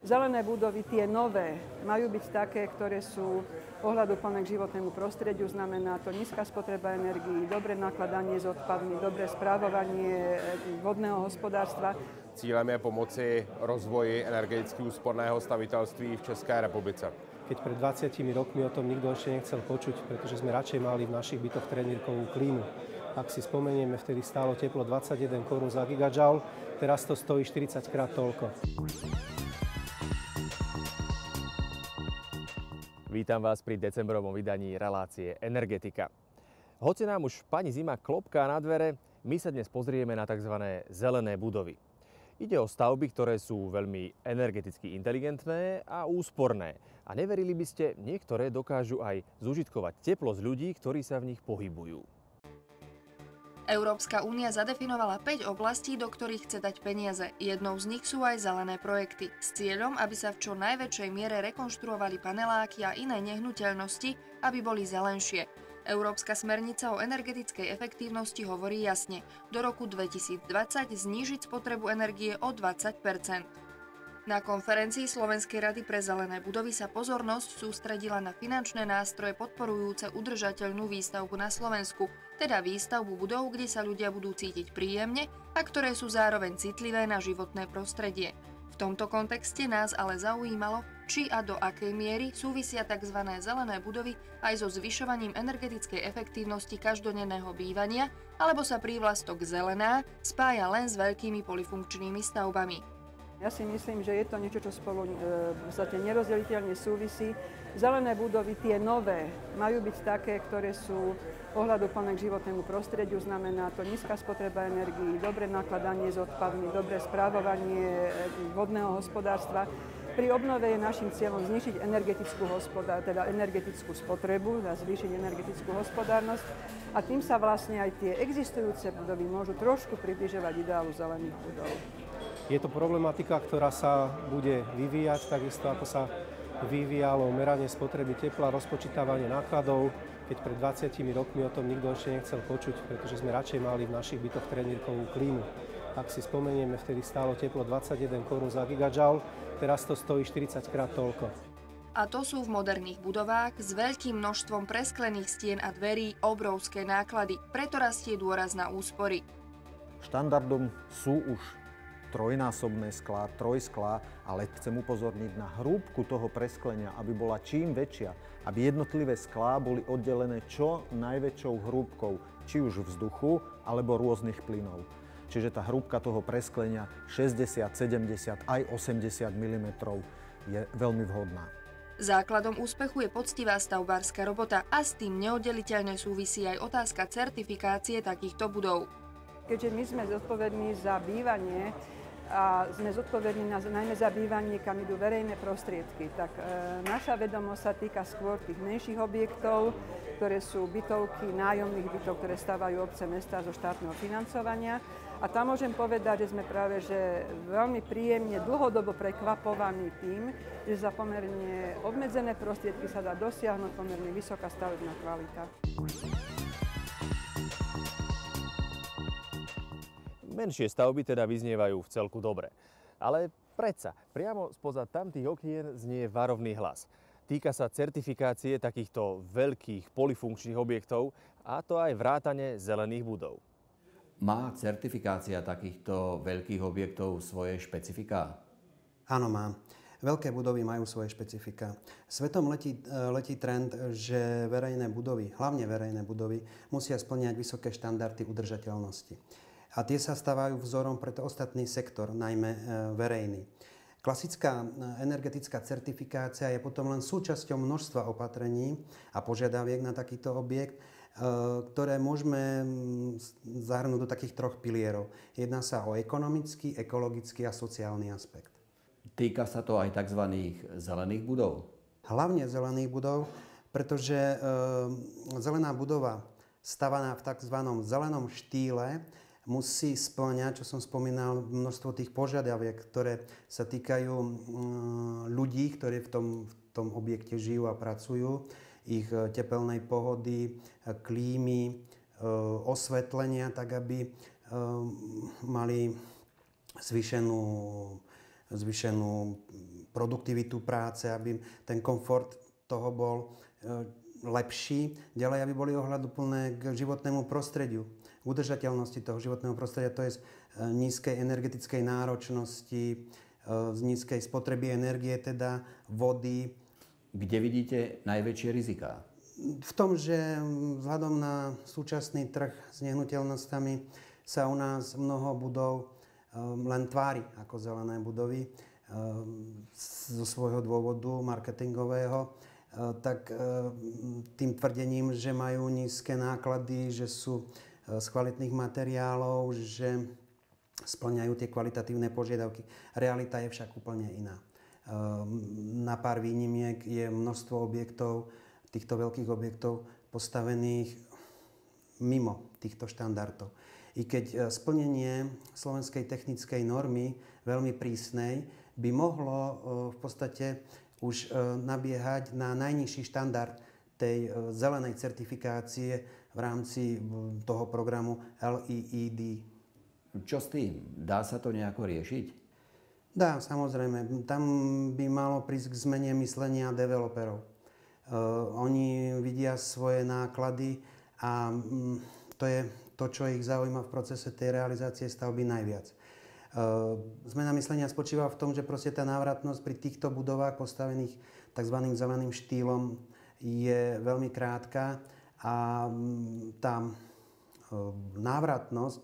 Zelené budovy, tie nové, majú byť také, ktoré sú ohľaduplné k životnému prostrediu, znamená to nízka spotreba energií, dobré nakladanie s odpadmi, dobré správovanie vodného hospodárstva. Cílem je pomoci rozvoji energeticky úsporného staviteľství v České republice. Keď pred 20 rokmi o tom nikto ešte nechcel počuť, pretože sme radšej mali v našich bytoch trenírkovú klímu. Ak si spomenieme, vtedy stálo teplo 21 korún za gigajoule, teraz to stojí 40 krát toľko. Vítam vás pri decembrovom vydaní relácie Energetika. Hoci nám už pani zima klopká na dvere, my sa dnes pozrieme na tzv. Zelené budovy. Ide o stavby, ktoré sú veľmi energeticky inteligentné a úsporné. A neverili by ste, niektoré dokážu aj zužitkovať teplo z ľudí, ktorí sa v nich pohybujú. Európska únia zadefinovala 5 oblastí, do ktorých chce dať peniaze. Jednou z nich sú aj zelené projekty. S cieľom, aby sa v čo najväčšej miere rekonštruovali paneláky a iné nehnuteľnosti, aby boli zelenšie. Európska smernica o energetickej efektívnosti hovorí jasne. Do roku 2020 znížiť spotrebu energie o 20%. Na konferencii Slovenskej rady pre zelené budovy sa pozornosť sústredila na finančné nástroje podporujúce udržateľnú výstavbu na Slovensku, teda výstavbu budov, kde sa ľudia budú cítiť príjemne a ktoré sú zároveň citlivé na životné prostredie. V tomto kontexte nás ale zaujímalo, či a do akej miery súvisia tzv. Zelené budovy aj so zvyšovaním energetickej efektívnosti každodenného bývania, alebo sa prívlastok zelená spája len s veľkými polifunkčnými stavbami. Ja si myslím, že je to niečo, čo spolu v podstate nerozdeliteľne súvisí. Zelené budovy, tie nové, majú byť také, ktoré sú ohľaduplné k životnému prostrediu, znamená to nízka spotreba energií, dobré nakladanie s odpadmi, dobré správovanie vodného hospodárstva. Pri obnove je našim cieľom znižiť energetickú spotrebu, zvýšiť energetickú hospodárnosť a tým sa vlastne aj tie existujúce budovy môžu trošku približovať ideálu zelených budov. Je to problematika, ktorá sa bude vyvíjať, takisto ako sa vyvíjalo meranie spotreby tepla, rozpočítavanie nákladov. Keď pred 20 rokmi o tom nikto ešte nechcel počuť, pretože sme radšej mali v našich bytoch trenírkovú klímu. Ak si spomenieme, vtedy stálo teplo 21 korún za gigajoule, teraz to stojí 40 krát toľko. A to sú v moderných budovách s veľkým množstvom presklených stien a dverí obrovské náklady, preto rastie dôraz na úspory. Štandardom sú už trojnásobné sklá, trojsklá, ale chcem upozorniť na hrúbku toho presklenia, aby bola čím väčšia, aby jednotlivé sklá boli oddelené čo najväčšou hrúbkou, či už vzduchu, alebo rôznych plynov. Čiže tá hrúbka toho presklenia 60, 70, aj 80 mm je veľmi vhodná. Základom úspechu je poctivá stavbárska robota a s tým neoddeliteľne súvisí aj otázka certifikácie takýchto budov. Keďže my sme zodpovední za bývanie a sme zodpovední najmä za bývanie, kam idú verejné prostriedky, tak naša vedomosť sa týka skôr tých menších objektov, ktoré sú bytovky, nájomných bytov, ktoré stavajú obce, mestá zo štátneho financovania. A tam môžem povedať, že sme práve veľmi príjemne dlhodobo prekvapovaní tým, že za pomerne obmedzené prostriedky sa dá dosiahnuť pomerne vysoká stavebná kvalita. Menšie stavby teda vyznievajú v celku dobre. Ale predsa, priamo spoza tamtých okien znie varovný hlas. Týka sa certifikácie takýchto veľkých polifunkčných objektov, a to aj vrátane zelených budov. Má certifikácia takýchto veľkých objektov svoje špecifiká? Áno, má. Veľké budovy majú svoje špecifika. Svetom letí trend, že verejné budovy, hlavne verejné budovy, musia spĺňať vysoké štandardy udržateľnosti. A tie sa stávajú vzorom pre ostatný sektor, najmä verejný. Klasická energetická certifikácia je potom len súčasťou množstva opatrení a požiadaviek na takýto objekt, ktoré môžeme zahrnúť do takých troch pilierov. Jedná sa o ekonomický, ekologický a sociálny aspekt. Týka sa to aj tzv. Zelených budov? Hlavne zelených budov, pretože zelená budova stavaná v tzv. Zelenom štýle musí spĺňať, čo som spomínal, množstvo tých požiadaviek, ktoré sa týkajú ľudí, ktorí v tom objekte žijú a pracujú, ich tepelnej pohody, klímy, osvetlenia, tak aby mali zvýšenú zvýšenú produktivitu práce, aby ten komfort toho bol lepší. Ďalej, aby boli ohľaduplné k životnému prostrediu, k udržateľnosti toho životného prostredia, to je z nízkej energetickej náročnosti, z nízkej spotreby energie, teda vody. Kde vidíte najväčšie riziká? V tom, že vzhľadom na súčasný trh s nehnuteľnostami sa u nás mnoho budov len tvári ako zelené budovy zo svojho dôvodu marketingového, tak tým tvrdením, že majú nízke náklady, že sú z kvalitných materiálov, že spĺňajú tie kvalitatívne požiadavky. Realita je však úplne iná. Na pár výnimiek je množstvo objektov, týchto veľkých objektov postavených mimo týchto štandardov. I keď splnenie slovenskej technickej normy, veľmi prísnej, by mohlo v podstate už nabiehať na najnižší štandard tej zelenej certifikácie v rámci toho programu LEED. Čo s tým? Dá sa to nejako riešiť? Dá, samozrejme. Tam by malo prísť k zmene myslenia developerov. Oni vidia svoje náklady a to je to, čo ich zaujíma v procese tej realizácie stavby najviac. Zmena myslenia spočíva v tom, že proste tá návratnosť pri týchto budovách postavených tzv. Zeleným štýlom je veľmi krátka a tá návratnosť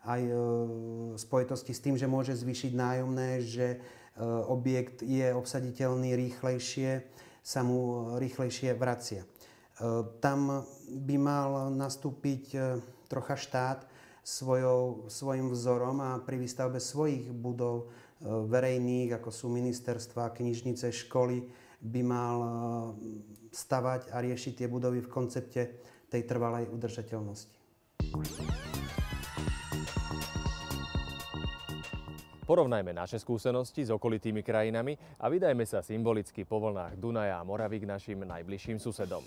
aj v spojitosti s tým, že môže zvýšiť nájomné, že objekt je obsaditeľný rýchlejšie, sa mu rýchlejšie vracia. Tam by mal nastúpiť trocha štát svojim vzorom a pri výstavbe svojich budov verejných, ako sú ministerstva, knižnice, školy, by mal stavať a riešiť tie budovy v koncepte tej trvalej udržateľnosti. Porovnajme naše skúsenosti s okolitými krajinami a vydajme sa symbolicky po vlnách Dunaja a Moravy k našim najbližším susedom.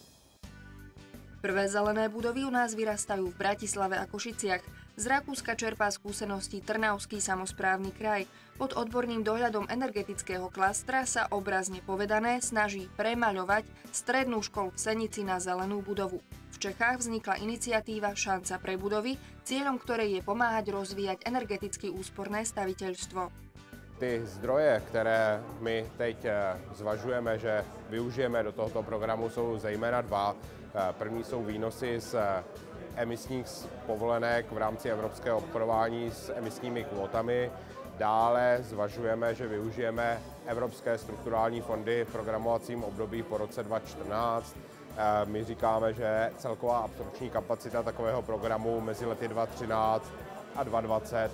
Prvé zelené budovy u nás vyrastajú v Bratislave a Košiciach. Z Rakúska čerpá skúsenosti Trnavský samosprávny kraj. Pod odborným dohľadom energetického klastra sa obrazne povedané snaží premaľovať strednú školu v Senici na zelenú budovu. V Čechách vznikla iniciatíva Šanca pre budovy, cieľom ktorej je pomáhať rozvíjať energeticky úsporné staviteľstvo. Ty zdroje, které my teď zvažujeme, že využijeme do tohoto programu, jsou zejména dva. První jsou výnosy z emisních povolenek v rámci evropského obchodování s emisními kvótami. Dále zvažujeme, že využijeme evropské strukturální fondy v programovacím období po roce 2014. My říkáme, že celková absorpční kapacita takového programu mezi lety 2013 a 2020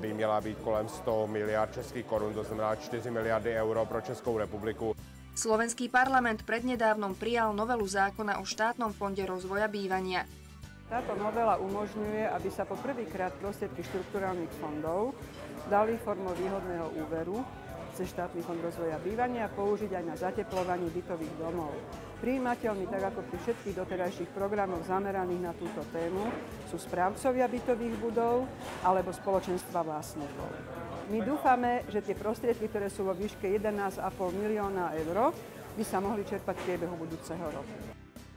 by měla být kolem 100 miliard českých korun, to znamená 4 miliardy euro pro Českou republiku. Slovenský parlament prednedávnom prijal novelu zákona o štátnom fonde rozvoja bývania. Táto novela umožňuje, aby sa po prvýkrát prostriedky štrukturálnych fondov dali formou výhodného úveru cez štátny fond rozvoja bývania použiť aj na zateplovanie bytových domov. Prijímateľmi, tak ako pri všetkých doterajších programoch zameraných na túto tému, sú správcovia bytových budov alebo spoločenstva vlastníkov. My dúfame, že tie prostriedky, ktoré sú vo výške 11,5 milióna eur, by sa mohli čerpať v priebehu budúceho roku.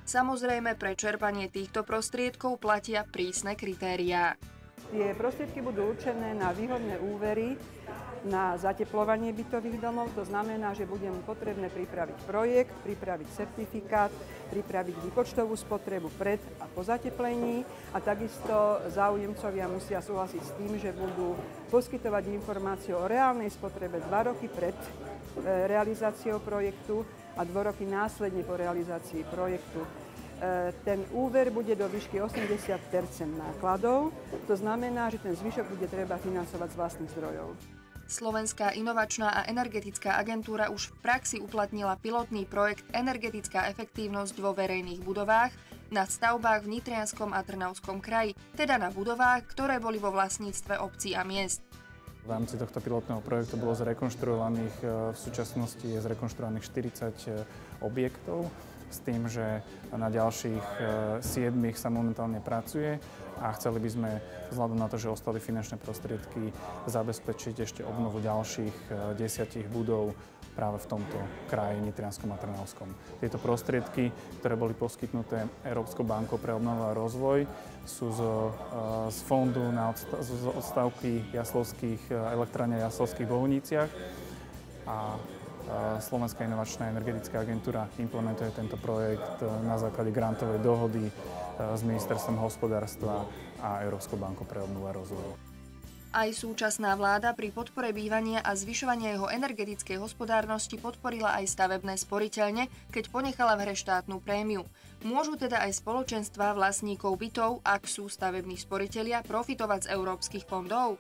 Samozrejme, pre čerpanie týchto prostriedkov platia prísne kritériá. Tie prostriedky budú určené na výhodné úvery na zateplovanie bytových domov. To znamená, že budem potrebné pripraviť projekt, pripraviť certifikát, pripraviť výpočtovú spotrebu pred a po zateplení a takisto záujemcovia musia súhlasiť s tým, že budú poskytovať informáciu o reálnej spotrebe 2 roky pred realizáciou projektu a 2 roky následne po realizácii projektu. Ten úver bude do výšky 80% nákladov, to znamená, že ten zvyšok bude treba financovať z vlastných zdrojov. Slovenská inovačná a energetická agentúra už v praxi uplatnila pilotný projekt Energetická efektívnosť vo verejných budovách na stavbách v Nitrianskom a Trnavskom kraji, teda na budovách, ktoré boli vo vlastníctve obcí a miest. V rámci tohto pilotného projektu bolo zrekonštruovaných, v súčasnosti je zrekonštruovaných 40 objektov s tým, že na ďalších 7 sa momentálne pracuje a chceli by sme, vzhľadom na to, že ostali finančné prostriedky, zabezpečiť ešte obnovu ďalších 10 budov práve v tomto kraji Nitrianskom a Trnavskom. Tieto prostriedky, ktoré boli poskytnuté Európskou bankou pre obnovu a rozvoj, sú z fondu na odstavky elektrárne Jaslovských v Bohuniciach a Slovenská inovačná energetická agentúra implementuje tento projekt na základe grantovej dohody s Ministerstvom hospodárstva a Európskou bankou pre obnovu a rozvoj. Aj súčasná vláda pri podpore bývania a zvyšovania jeho energetickej hospodárnosti podporila aj stavebné sporiteľne, keď ponechala v hre štátnu prémiu. Môžu teda aj spoločenstvá vlastníkov bytov, ak sú stavební sporitelia, profitovať z európskych fondov?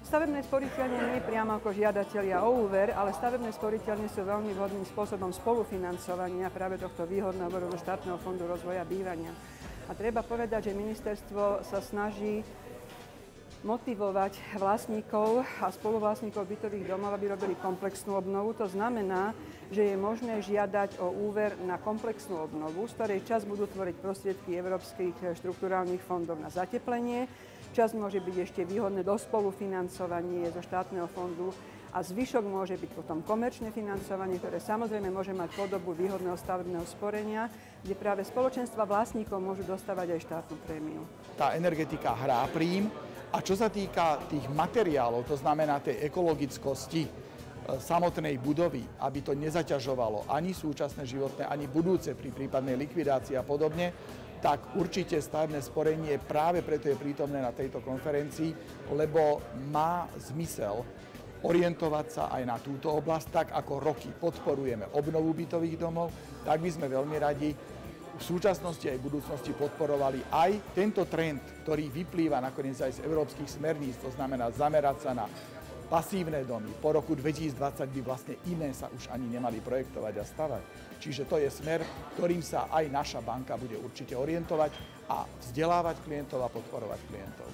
Stavebné sporiteľne nie priamo ako žiadatelia o úver, ale stavebné sporiteľne sú veľmi vhodným spôsobom spolufinancovania práve tohto výhodného štátneho fondu rozvoja bývania. A treba povedať, že ministerstvo sa snaží motivovať vlastníkov a spoluvlastníkov bytových domov, aby robili komplexnú obnovu. To znamená, že je možné žiadať o úver na komplexnú obnovu, z ktorej časť budú tvoriť prostriedky európskych štrukturálnych fondov na zateplenie, časť môže byť ešte výhodné do spolufinancovanie zo štátneho fondu a zvyšok môže byť potom komerčné financovanie, ktoré samozrejme môže mať podobu výhodného stavebného sporenia, kde práve spoločenstva vlastníkov môžu dostávať aj štátnu prémiu. Tá energetika hrá príjm. A čo sa týka tých materiálov, to znamená tej ekologickosti samotnej budovy, aby to nezaťažovalo ani súčasné životné, ani budúce pri prípadnej likvidácii a podobne, tak určite stavebné sporenie práve preto je prítomné na tejto konferencii, lebo má zmysel orientovať sa aj na túto oblasť, tak ako roky podporujeme obnovu bytových domov, tak by sme veľmi radi v súčasnosti aj v budúcnosti podporovali aj tento trend, ktorý vyplýva nakoniec aj z európskych smerníc, to znamená zamerať sa na pasívne domy. Po roku 2020 by vlastne iné sa už ani nemali projektovať a stavať. Čiže to je smer, ktorým sa aj naša banka bude určite orientovať a vzdelávať klientov a podporovať klientov.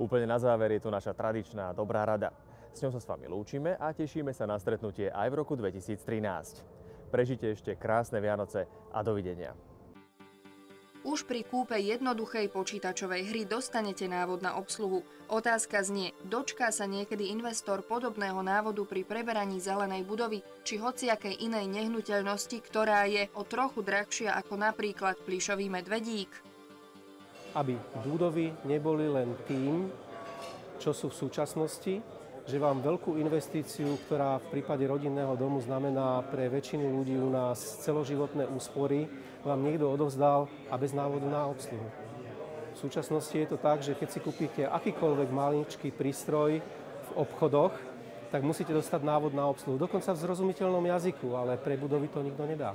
Úplne na záver je tu naša tradičná dobrá rada. S ňou sa s vami lúčime a tešíme sa na stretnutie aj v roku 2013. Prežite ešte krásne Vianoce a dovidenia. Už pri kúpe jednoduchej počítačovej hry dostanete návod na obsluhu. Otázka znie, dočká sa niekedy investor podobného návodu pri preberaní zelenej budovy či hociakej inej nehnuteľnosti, ktorá je o trochu drahšia ako napríklad plyšový medvedík? Aby budovy neboli len tým, čo sú v súčasnosti, že vám veľkú investíciu, ktorá v prípade rodinného domu znamená pre väčšinu ľudí u nás celoživotné úspory, vám niekto odovzdal a bez návodu na obsluhu. V súčasnosti je to tak, že keď si kúpite akýkoľvek maličký prístroj v obchodoch, tak musíte dostať návod na obsluhu. Dokonca v zrozumiteľnom jazyku, ale pre budovy to nikto nedá.